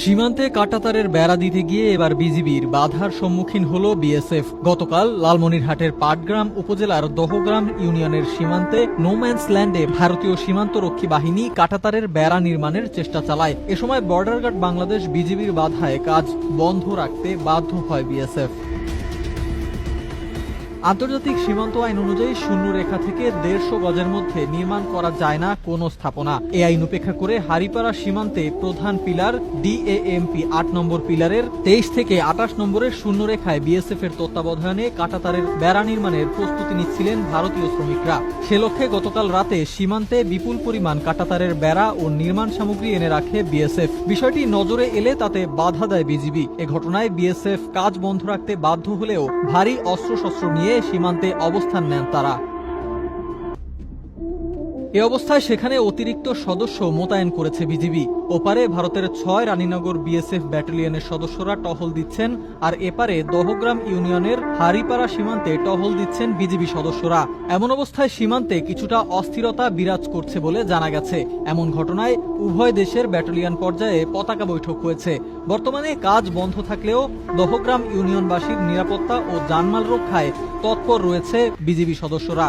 সীমান্তে কাঁটাতারের বেড়া দিতে গিয়ে এবার বিজিবির বাধার সম্মুখীন হল বিএসএফ। গতকাল লালমনিরহাটের পাটগ্রাম উপজেলার দহগ্রাম ইউনিয়নের সীমান্তে নোম্যান্স ল্যান্ডে ভারতীয় সীমান্তরক্ষী বাহিনী কাঁটাতারের বেড়া নির্মাণের চেষ্টা চালায়। এ সময় বর্ডার গার্ড বাংলাদেশ বিজিবির বাধায় কাজ বন্ধ রাখতে বাধ্য হয় বিএসএফ। আন্তর্জাতিক সীমান্ত আইন অনুযায়ী শূন্য রেখা থেকে 150 গজের মধ্যে নির্মাণ করা যায় না কোনো স্থাপনা। এ আইন উপেক্ষা করে হারিপাড়া সীমান্তে প্রধান পিলার ডিএএমপি 8 নম্বর পিলারের 23 থেকে 28 নম্বরের শূন্য রেখায় বিএসএফ এর তত্ত্বাবধানে কাঁটাতারের বেড়া নির্মাণের প্রস্তুতি নিচ্ছিলেন ভারতীয় শ্রমিকরা। সে লক্ষ্যে গতকাল রাতে সীমান্তে বিপুল পরিমাণ কাঁটাতারের বেড়া ও নির্মাণ সামগ্রী এনে রাখে বিএসএফ। বিষয়টি নজরে এলে তাতে বাধা দেয় বিজিবি। এ ঘটনায় বিএসএফ কাজ বন্ধ রাখতে বাধ্য হলেও ভারী অস্ত্রশস্ত্র নিয়ে সীমান্তে অবস্থান নেন তারা। এ অবস্থায় সেখানে অতিরিক্ত সদস্য মোতায়েন করেছে বিজিবি। ওপারে ভারতের 6 রানীনগর বিএসএফ ব্যাটালিয়নের সদস্যরা টহল দিচ্ছেন, আর এপারে দহগ্রাম ইউনিয়নের হারিপাড়া সীমান্তে টহল দিচ্ছেন বিজিবি সদস্যরা। এমন অবস্থায় সীমান্তে কিছুটা অস্থিরতা বিরাজ করছে বলে জানা গেছে। এমন ঘটনায় উভয় দেশের ব্যাটালিয়ন পর্যায়ে পতাকা বৈঠক হয়েছে। বর্তমানে কাজ বন্ধ থাকলেও দহগ্রাম ইউনিয়নবাসীর নিরাপত্তা ও জানমাল রক্ষায় তৎপর রয়েছে বিজিবি সদস্যরা।